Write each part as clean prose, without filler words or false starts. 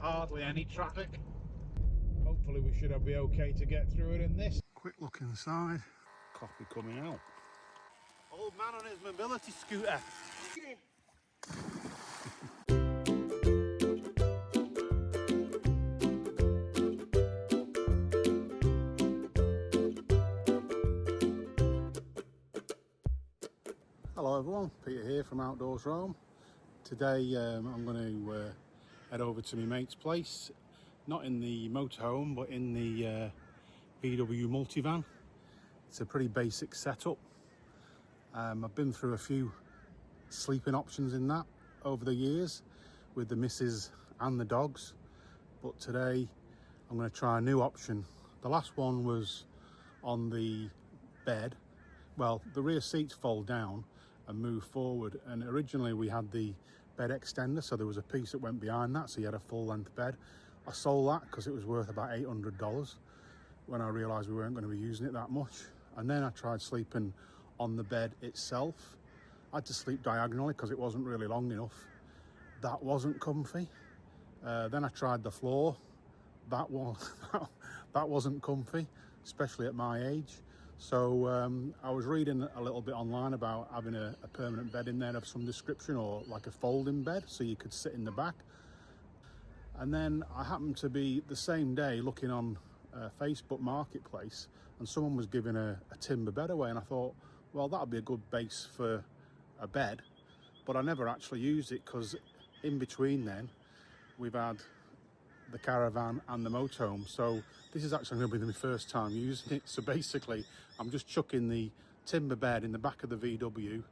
hardly any traffic. Hopefully we should be okay to get through it in this. Quick look inside. Coffee coming out. Old man on his mobility scooter. Hello everyone, Peter here from Outdoors Rome. Today I'm going to head over to my mate's place, not in the motorhome but in the VW multivan. It's a pretty basic setup. I've been through a few sleeping options in that over the years with the missus and the dogs, but today I'm going to try a new option. The last one was on the bed. Well, the rear seats fold down and move forward, and originally we had the bed extender, so there was a piece that went behind that, so you had a full length bed. I sold that because it was worth about $800 when I realised we weren't going to be using it that much. And then I tried sleeping on the bed itself. I had to sleep diagonally because it wasn't really long enough. That wasn't comfy. Then I tried the floor. That wasn't comfy, especially at my age. So I was reading a little bit online about having a permanent bed in there of some description, or like a folding bed so you could sit in the back. And then I happened to be the same day looking on Facebook Marketplace, and someone was giving a timber bed away, and I thought, well, that'd be a good base for a bed. But I never actually used it because in between then we've had the caravan and the motorhome, so this is actually going to be my first time using it. So basically I'm just chucking the timber bed in the back of the VW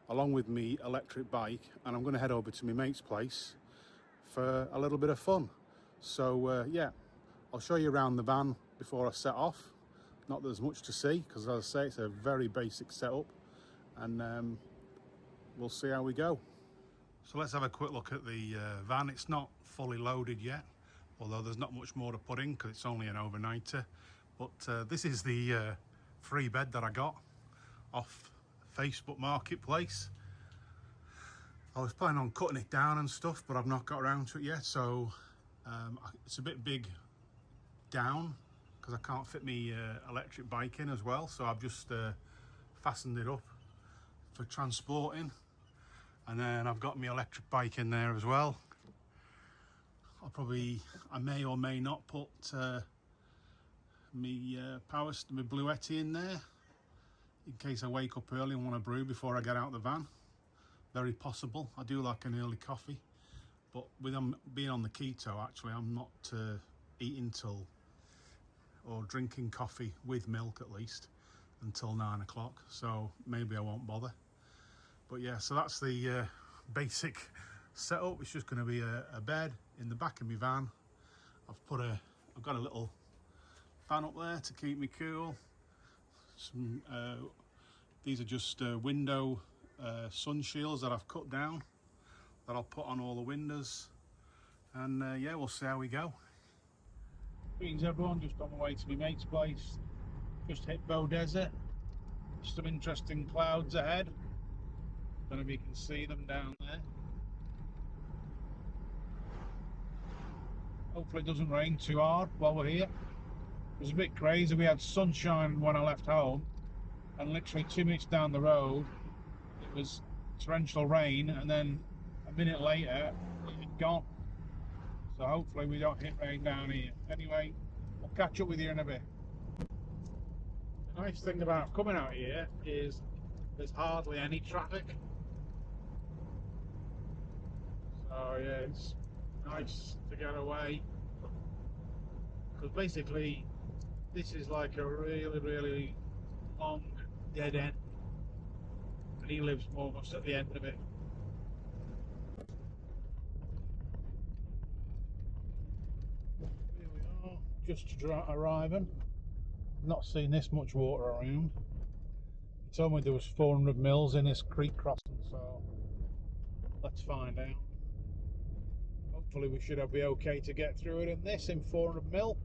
along with me electric bike, and I'm going to head over to my mate's place for a little bit of fun. So yeah, I'll show you around the van before I set off. Not that there's much to see because, as I say, it's a very basic setup, and we'll see how we go. So let's have a quick look at the van. It's not fully loaded yet, although there's not much more to put in because it's only an overnighter. But this is the free bed that I got off Facebook Marketplace. I was planning on cutting it down and stuff, but I've not got around to it yet. So it's a bit big down because I can't fit me electric bike in as well. So I've just fastened it up for transporting. And then I've got my electric bike in there as well. I may or may not put my Bluetti in there in case I wake up early and want to brew before I get out of the van. Very possible. I do like an early coffee, but with being on the keto, actually I'm not eating or drinking coffee with milk at least until 9 o'clock, so maybe I won't bother. But yeah, so that's the basic setup. It's just going to be a bed in the back of my van. I've got a little fan up there to keep me cool. These are just window sun shields that I've cut down that I'll put on all the windows, and yeah, we'll see how we go. Greetings everyone, just on my way to my mate's place. Just hit Bow Desert. Some interesting clouds ahead. Don't know if you can see them down there. Hopefully it doesn't rain too hard while we're here. It was a bit crazy. We had sunshine when I left home, and literally 2 minutes down the road it was torrential rain, and then a minute later it had gone. So hopefully we don't hit rain down here. Anyway, I'll catch up with you in a bit. The nice thing about coming out here is there's hardly any traffic. So yeah, it's nice to get away, because basically this is like a really long dead end, and he lives almost at the end of it. Here we are, just arriving. Not seen this much water around. He told me there was 400 mils in this creek crossing, so let's find out. Hopefully we should be okay to get through it in this in 400 mil.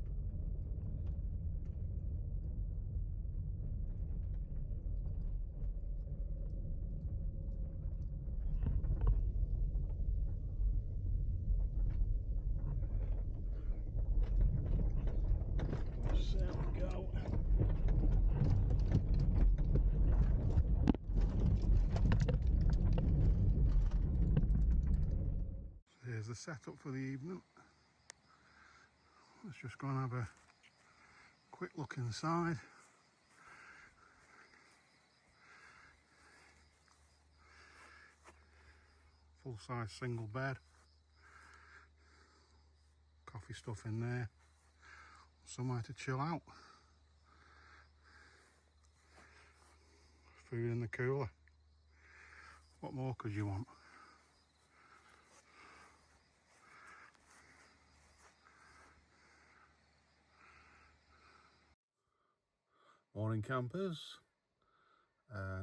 set up for the evening. Let's just go and have a quick look inside. Full-size single bed. Coffee stuff in there. Somewhere to chill out. Food in the cooler. What more could you want? Morning campers.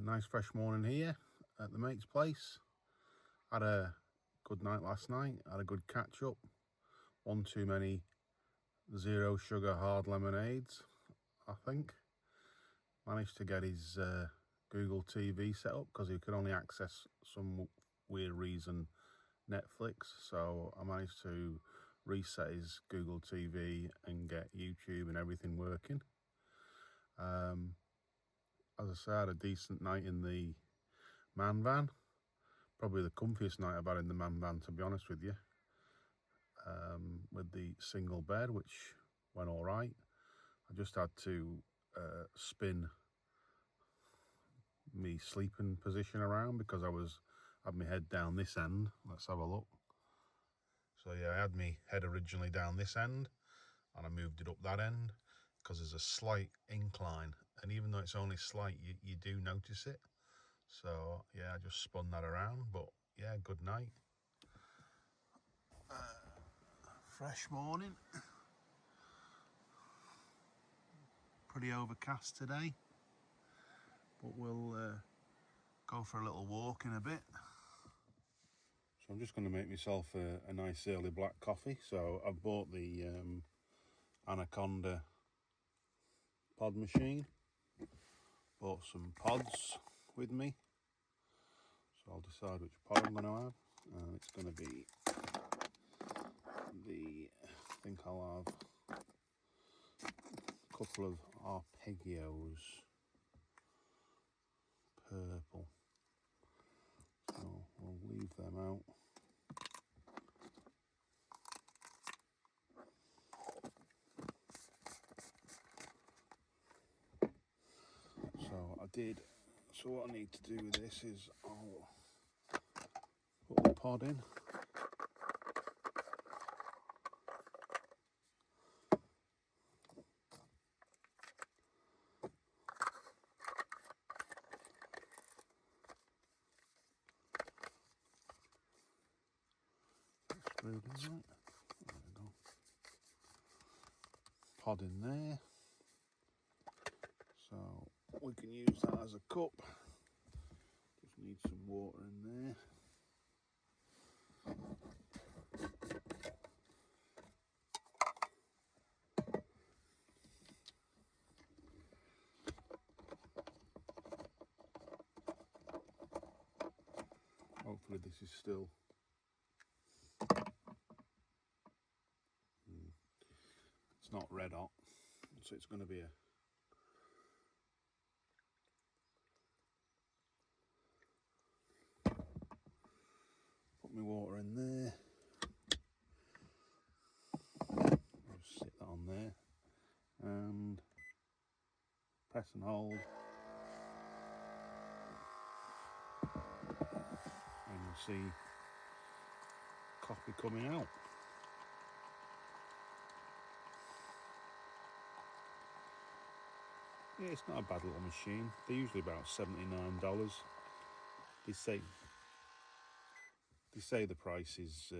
Nice fresh morning here at the mate's place. Had a good night last night. Had a good catch up. One too many zero sugar hard lemonades, I think. Managed to get his Google TV set up because he could only access some weird reason Netflix. So I managed to reset his Google TV and get YouTube and everything working. As I said, I had a decent night in the man van. Probably the comfiest night I've had in the man van, to be honest with you. With the single bed, which went all right. I just had to spin me sleeping position around because I had my head down this end. Let's have a look. So yeah, I had my head originally down this end and I moved it up that end because there's a slight incline, and even though it's only slight, you do notice it. So yeah, I just spun that around. But yeah, good night. Fresh morning. Pretty overcast today, but we'll go for a little walk in a bit. So I'm just going to make myself a nice early black coffee. So I've bought the Anaconda pod machine. Bought some pods with me. So I'll decide which pod I'm going to have. It's going to be I think I'll have a couple of Arpeggios purple. So we'll leave them out. So what I need to do with this is I'll put the pod in. Screwed in right. There we go. Pod in there. So we can use that as a cup. Just need some water in there. Hopefully this is still it's not red hot, so it's going to be a put my water in there. I'll just sit that on there and press and hold, and you'll see coffee coming out. Yeah, it's not a bad little machine. They're usually about $79. They say the price is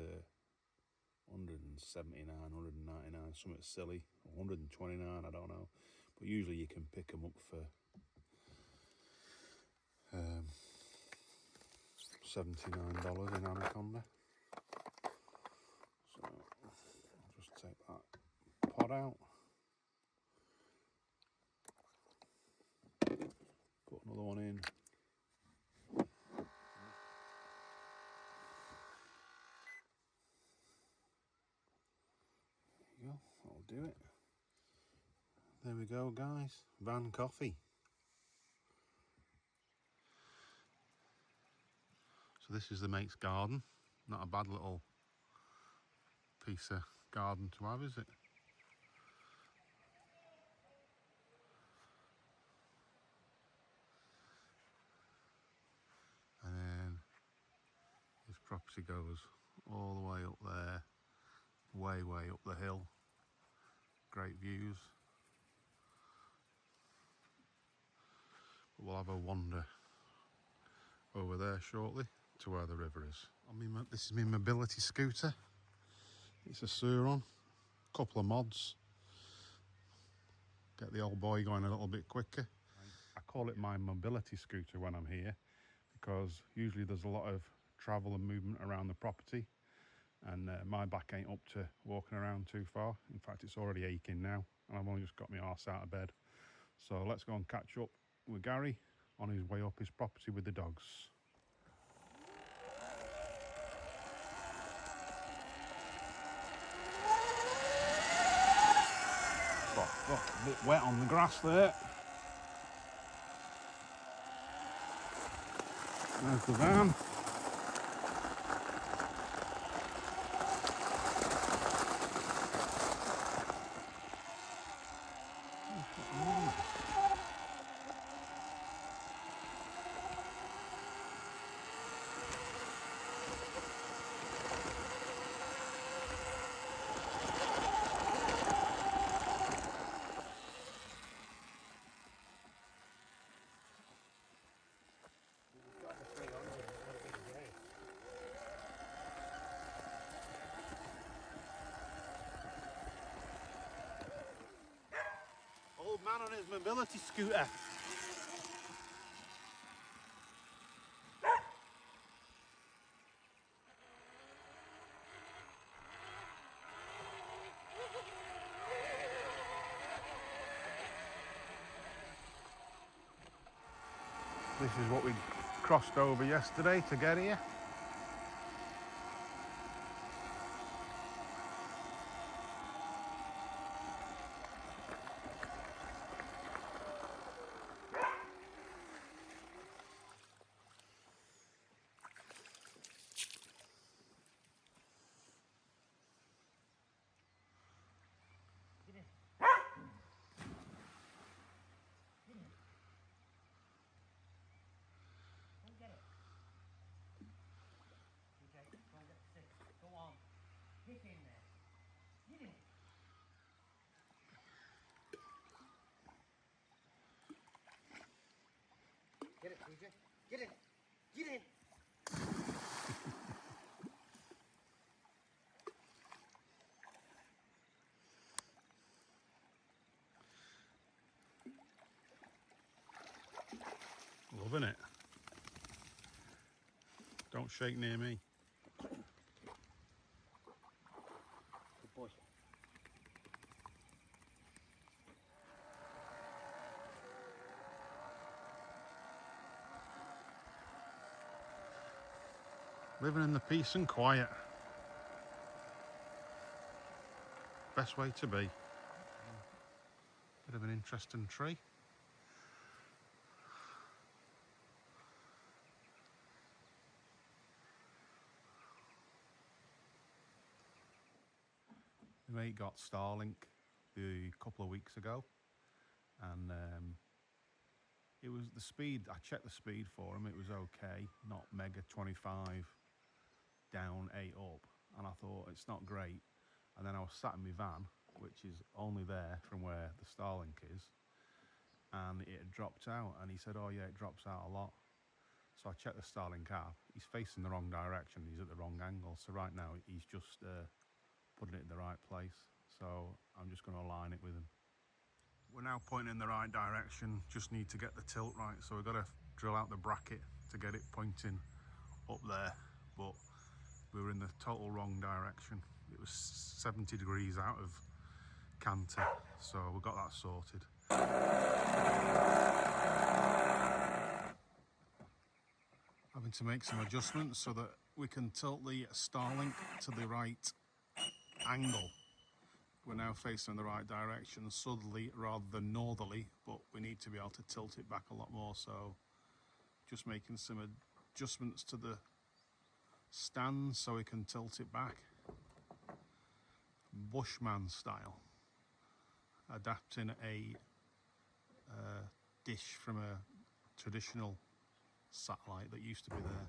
179, 199, something silly, 129, I don't know. But usually you can pick them up for $79 in Anaconda. So I'll just take that pod out. Put another one in. There you go, that'll do it. There we go, guys. Van coffee. So this is the mate's garden. Not a bad little piece of garden to have, is it? And then his property goes all the way up there, way up the hill. Great views. But we'll have a wander over there shortly to where the river is. This is my mobility scooter. It's a Sur-Ron, couple of mods. Get the old boy going a little bit quicker. I call it my mobility scooter when I'm here because usually there's a lot of travel and movement around the property, and my back ain't up to walking around too far. In fact, it's already aching now and I've only just got my arse out of bed. So let's go and catch up with Gary on his way up his property with the dogs. A bit wet on the grass there. There's the van. Old man on his mobility scooter. This is what we crossed over yesterday to get here. Get it. Okay, go and get the stick. Go on. Get in there. Get in. Get it, TJ. Get in. Get in. Loving it. Don't shake near me. Good boy. Living in the peace and quiet. Best way to be. Bit of an interesting tree. My mate got Starlink a couple of weeks ago, and it was the speed. I checked the speed for him. It was okay, not mega 25 down, 8 up, and I thought it's not great. And then I was sat in my van, which is only there from where the Starlink is, and it had dropped out. And he said, "Oh yeah, it drops out a lot." So I checked the Starlink app. He's facing the wrong direction. He's at the wrong angle. So right now he's just putting it in the right place. So I'm just going to align it with him. We're now pointing in the right direction. Just need to get the tilt right. So we've got to drill out the bracket to get it pointing up there. But we were in the total wrong direction. It was 70 degrees out of canter. So we got that sorted. Having to make some adjustments so that we can tilt the Starlink to the right angle. We're now facing the right direction, southerly rather than northerly, but we need to be able to tilt it back a lot more. So just making some adjustments to the stand so we can tilt it back. Bushman style, adapting a dish from a traditional satellite that used to be there.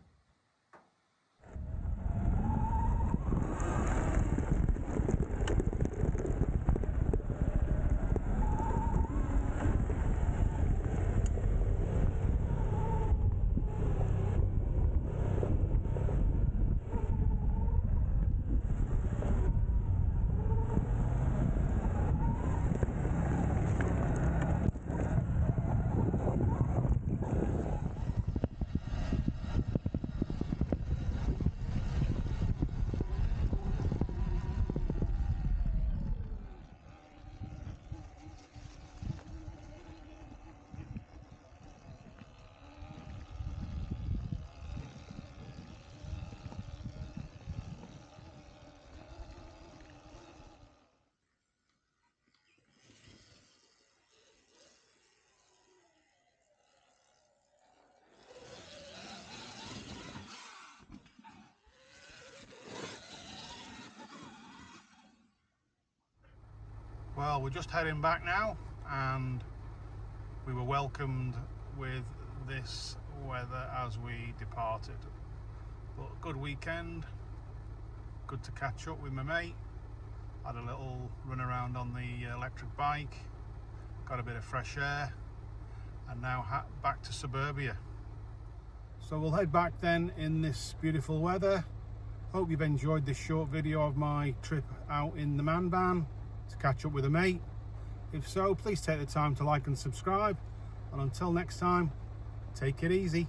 Well, we're just heading back now, and we were welcomed with this weather as we departed. But good weekend, good to catch up with my mate. Had a little run around on the electric bike, got a bit of fresh air, and now back to suburbia. So we'll head back then in this beautiful weather. Hope you've enjoyed this short video of my trip out in the man van to catch up with a mate. If so, please take the time to like and subscribe, and until next time, take it easy.